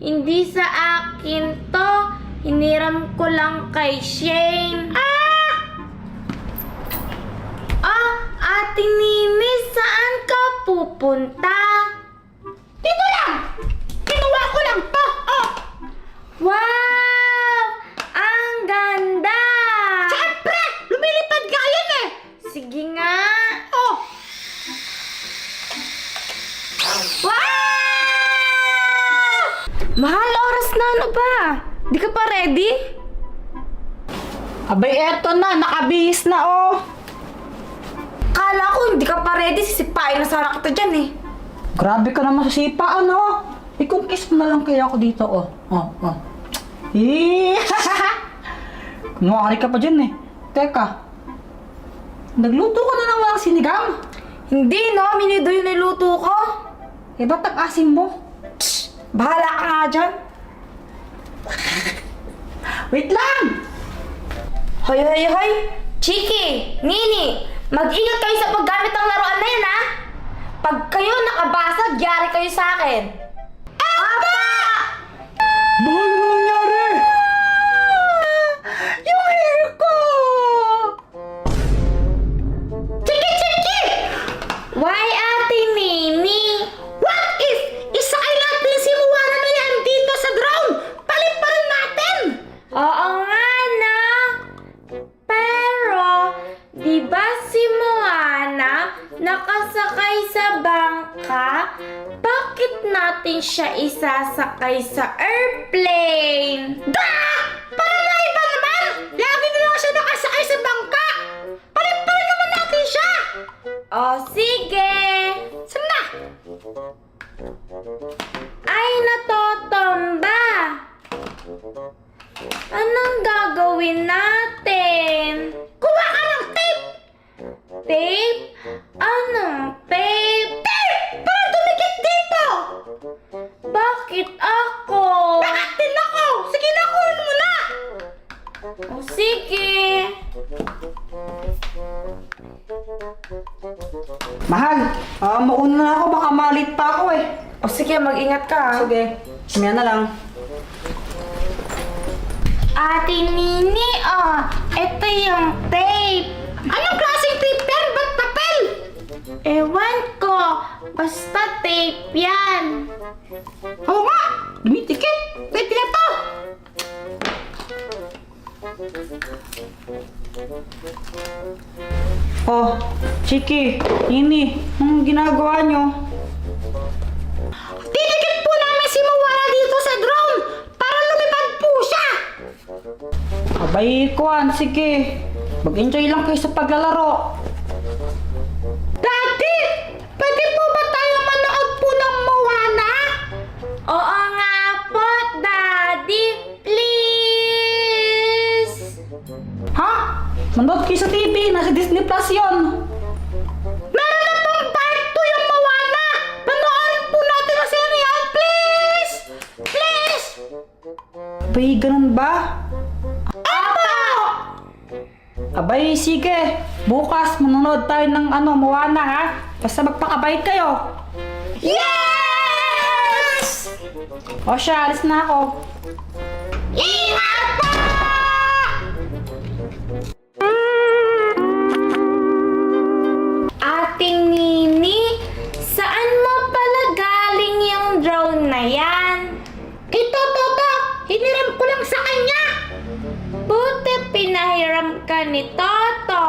Hindi sa akin to. Hiniram ko lang kay Shane. Ate Nini, saan ka pupunta? Dito lang! Kinuha ko lang to! Oh! Wow! Ang ganda! Siyempre! Lumilipad nga yan eh! Sige nga. Oh! Wow! Mahal, oras na, ano ba? Di ka pa ready? Abay, eto na! Nakabihis na oh! Kala ko hindi ka pa ready, sisipain na sana kita dyan eh. Grabe ka naman sa sipa, ano? Ikong-kiss mo na lang kaya ako dito, oh. Oh, oh. Kunwari ka pa dyan eh. Teka. Nagluto ka na ng mga sinigang? Hindi no, minido yung niluto ko. Eh, ba't ang asim mo? Bahala ka nga dyan. Wait lang! Hoy, hoy, hoy! Chiki! Nini! Mag-ingat kayo sa paggamit ng laruan na yan, ha? Pag kayo nakabasag, yari kayo sa akin. Apa! Mahal, ano nangyari? Yung hair ko! Chiki, chiki! Why, Ate Nini? What if isakay natin si Moana na yan dito sa drone? Paliparin natin! Oo nga, no? Pero, di ba si Moana nakasakay sa bangka? Bakit natin siya isasakay sa airplane? Para na iba naman! Lagi na lang siya nakasakay sa bangka! Paliparin naman natin siya! O, sige! Saan na? Ay, natotomba! Anong gagawin natin? Kuha ka ng tape! Tape? Anong tape? Tape! Para dumikit dito! Bakit ako? Bakit din ako? Sige na, kunin mo na! O, sige! Mahal, mauna na ako. Baka malit pa ako eh. O, sige, mag-ingat ka. Sige, mamaya na lang. Ate Nini, ito yung tape. Anong klaseng tape yan? Ba't papel? Ewan ko, basta tape yan. Oo nga! Dumitikit! Tape na to! Oh, Chiki, Nini, anong ginagawa nyo? Titikit po namin si Moana dito sa drone para lumipad po siya! Abay, Kwan, sige. Mag-enjoy lang kayo sa paglalaro. Daddy! Pwede po ba tayo manood po ng Moana? Oo nga po, Daddy, please. Ha? Manood kayo sa TV, nasa Disney Plus yun. Meron na pong part 2 yung Moana! Panoorin po natin ang serial, please! Please! Abay, ganun ba? Apo! Abay, sige. Bukas, manonood tayo ng Moana, ha? Basta magpakabait kayo. Yes! O siya, alis na ako. Ingat po! Ating Nini, saan mo pala galing yung drone na yan? Ito, Toto! Hiniram ko lang sa kanya! Buti pinahiram ka ni Toto.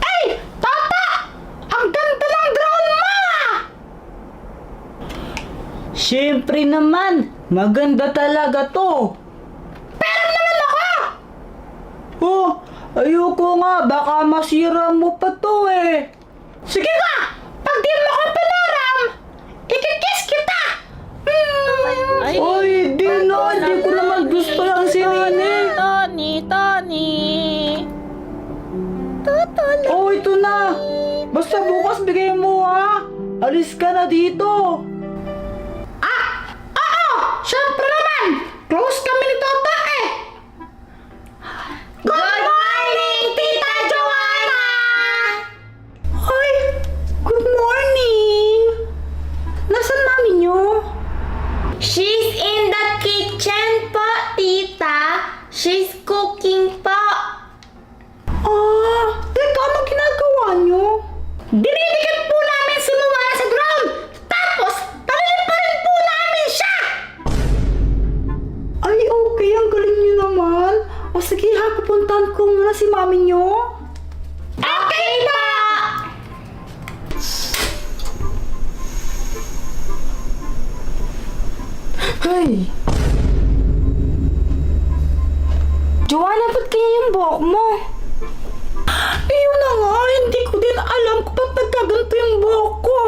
Ay! Toto! Ang ganda ng drone mo! Siyempre naman! Maganda talaga to! Pero naman ako! Oh! Ayoko nga! Baka masira mo pa to eh! Sige nga! Pag di mo ko pinaram, ikikiss kita! Ay, di na! Di ko naman gusto yung si Nini! Tony! Oh, ito na! Basta bukas bigay mo ha! Alis ka na dito! Oo! Siyempre naman! Close kami ni Toto eh! Good morning, Tita Joanna! Hoy! Good morning! Nasaan mami niyo? Ay, Joanna, ba't kaya yung buhok mo? ayun na nga, hindi ko din alam kung ba't nagkaganto yung buhok ko.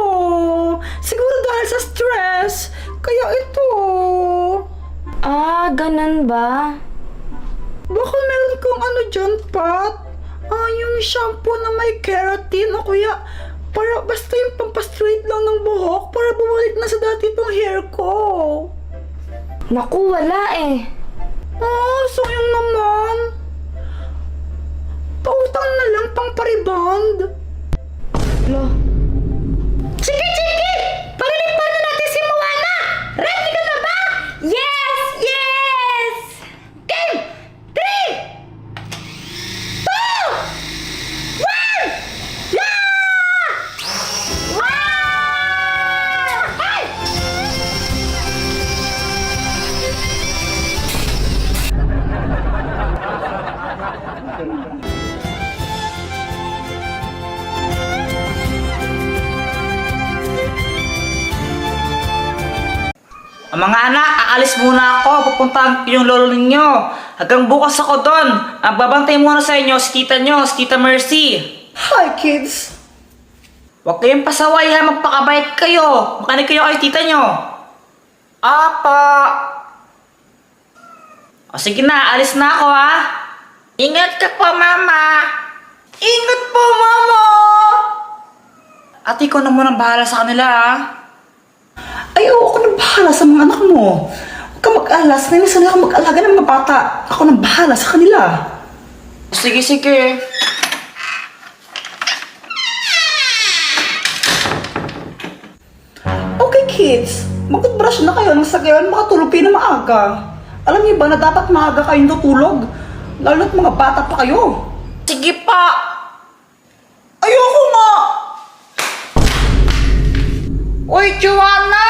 Siguro dahil sa stress. Kaya ito. Ah, ganun ba? Baka meron kang ano dyan, Pat? Yung shampoo na may keratin o kaya para basta yung pampastraight lang ng buhok para bumalik na sa dati itong hair ko. Naku, wala eh. Sayang naman. Pautang na lang pang pariband. Lo, Sige, Chiki! Palilipan na natin si Moana! Ready ka na ba? yes! Yes! Game! 3! 2! 1! Yeah! Wow! Ay! Mga anak, aalis muna ako. Pupuntahan ko yung lolo ninyo. Hanggang bukas ako doon. Ang babantay muna sa inyo, si tita nyo, si tita Mercy. Hi, kids! Huwag kayong pasaway ha, magpakabait kayo. Makinig kayo kay tita nyo. Apa. O sige na, alis na ako ha. Ingat ka po, mama. Ingat po, mama. Ate, ikaw na muna bahala sa kanila ha. Ay, oo, ako nang bahala sa mga anak mo. Huwag ka mag-alala. Sanay na sanay ako mag-alaga ng mga bata. Ako nang bahala sa kanila. Sige, sige. Okay, kids. Mag-brush na kayo nang sa gayon makatulog kayo na maaga. Alam niyo ba na dapat maaga kayong tutulog? Lalo na't mga bata pa kayo. Sige pa. Ayoko nga! Uy, Joanna!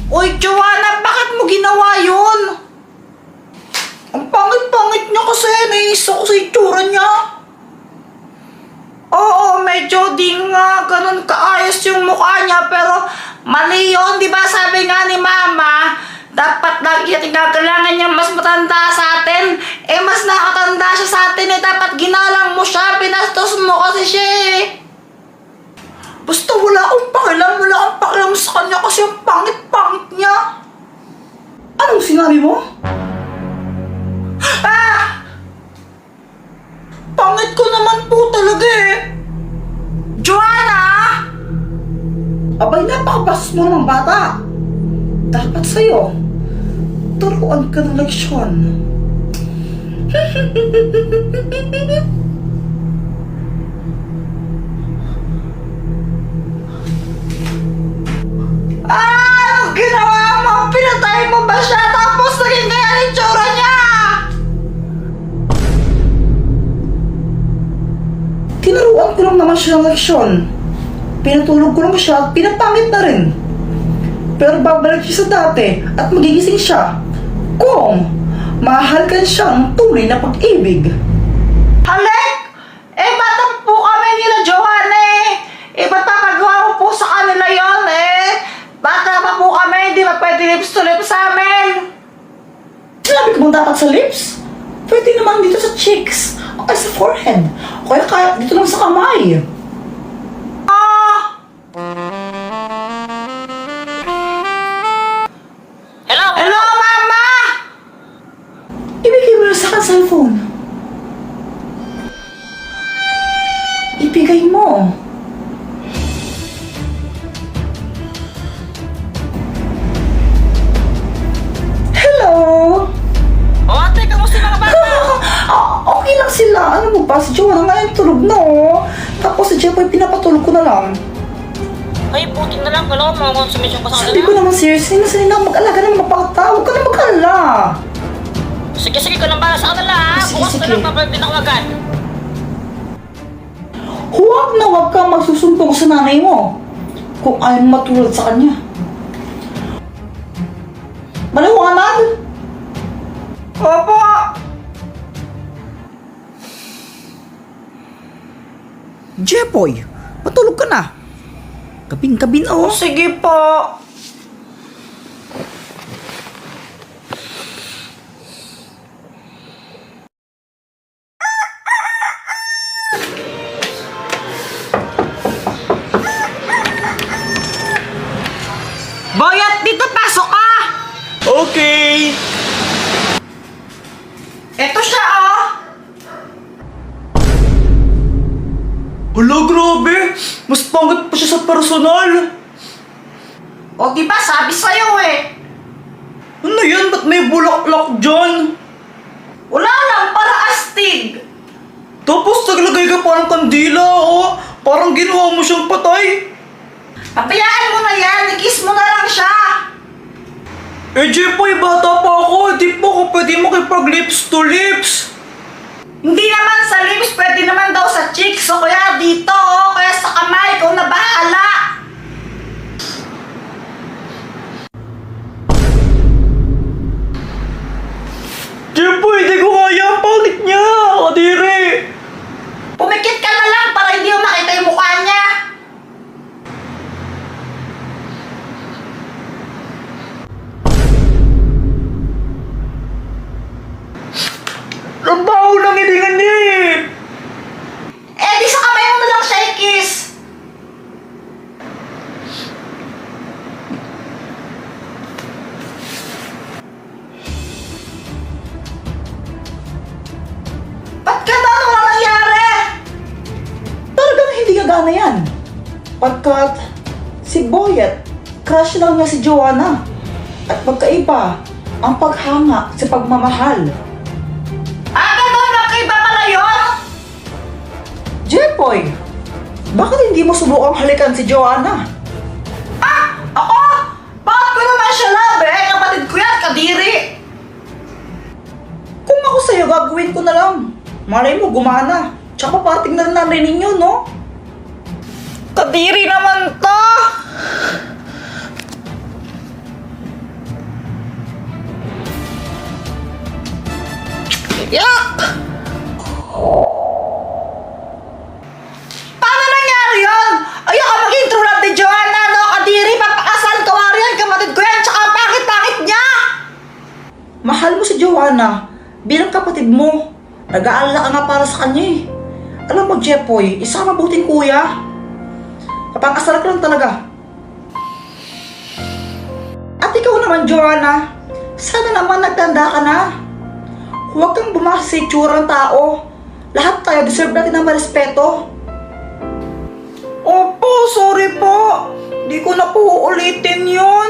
Uy, Joanna, bakit mo ginawa yun? Ang pangit-pangit niya kasi. Nainis ako sa itsura niya. Oo, medyo di nga ganun kaayos yung mukha niya, pero mali yun, di ba? Sabi nga ni Mama, dapat lagi natin kailangan niya mas matanda sa atin. Eh, mas nakatanda siya sa atin eh. Dapat ginalang mo siya, pinastos mo kasi siya eh. Basta wala akong pakialam sa kanya kasi ang pangit-pangit niya. Anong sinabi mo? Ah! Pangit ko naman po talaga eh. Joanna! Abay, napakabastos mo namang bata. Dapat sa'yo, turuan ka ng leksyon. Anong ginawa mo? Pinatay mo ba siya? Tapos naging kaya ang itsura niya! Tinuruan ko lang naman siya ng leksyon. Pinatulog ko lang siya at pinapangit na rin. Pero babalik siya sa dati at magigising siya kung mahalkan siya ng tunay na pag-ibig. Halek! Eh, bata po kami nila Joanna eh! Eh, ba't papagawa mo po sa kanila yon eh? Bata pa po kami, hindi ba pwede lips to lips sa amin? Sinabi ko bang dapat sa lips? Pwede naman dito sa cheeks o kaya sa forehead o kaya dito lang sa kamay. Ah! Hello? Hello, Mama! Ibigay mo na sa akin cellphone. Ibigay mo. Hello? O, ate, kamusta mga bata? Okay lang sila. Ano mo ba? Si Joanna ngayon tulog na oh. Tapos si Jeffoy pinapatulog ko na lang. Ay, buti na lang. Kala ko mga consumption pa sa Sabi ko naman seriously na sila na mag-alaga ng mga bata. Huwag ka na mag-alala. Sige, sige ko nang bala sa kanila ha. Sige, Bukas na sige. lang papalitin ako agad. Huwag na huwag kang magsusumbong sa nanay mo kung ayaw mo matulad sa kanya. Maliwanag? Opo! Jeffoy, matulog ka na. Kabin, oh. Sige po. Boyat, dito pasok ka! Okay. Eto siya, oh! Hala, grabe. Mas pangit pa siya sa personal. O, diba, sabi sa'yo eh. Ano yan? Ba't may bulaklak dyan? Wala lang, para astig. Tapos naglagay ka parang kandila, oh. Parang ginawa mo siyang patay. Papayaan mo na yan, i-kiss mo na lang siya. Eh, Jepoy, bata pa ako. Di pa ako pwede makipag-lips to lips. Hindi naman sa lips, pwede naman daw sa cheeks. O kaya dito, o kaya sa kamay, ikaw na bahala. Jepoy, di ko kaya ang pangit niya. Kadiri. Pumikit ka na lang para hindi mo makita yung mukha niya. Ang baho ng hiningan niya eh. Eh, di sa kamay mo na lang siya i-kiss. Ba't gano'n? Ano nangyari? Talagang hindi gagana yan. Pagkat si Boyet, crush lang niya si Joanna. At magkaiba ang paghanga sa pagmamahal. Ah, gano'n? Magkaiba pala yun? Jepoy, bakit hindi mo subukang halikan si Joanna? Ah, ako? Bakit ko naman siya love eh? Kapatid ko yan, kadiri. Kung ako sa'yo, gagawin ko na lang. Malay mo, gumana. Tsaka parting na namin ninyo, no? Kadiri naman to. Yak! Paano nangyari yun? Ayoko maging true love ni Joanna, no? Kadiri, papakasal ka yan, kapatid ko yan, tsaka ang pangit-pangit niya! Mahal mo si Joanna bilang kapatid mo. Nag-aalala ka nga para sa kanya eh. Alam mo, Jepoy, isang mabuting kuya. Kapag-asal ka lang talaga. At ikaw naman, Joanna, sana naman nagtanda ka na. Huwag kang bumasa sa itsura ng tao. Lahat tayo deserve natin ng marespeto. Opo, sorry po. Di ko na po uulitin yun.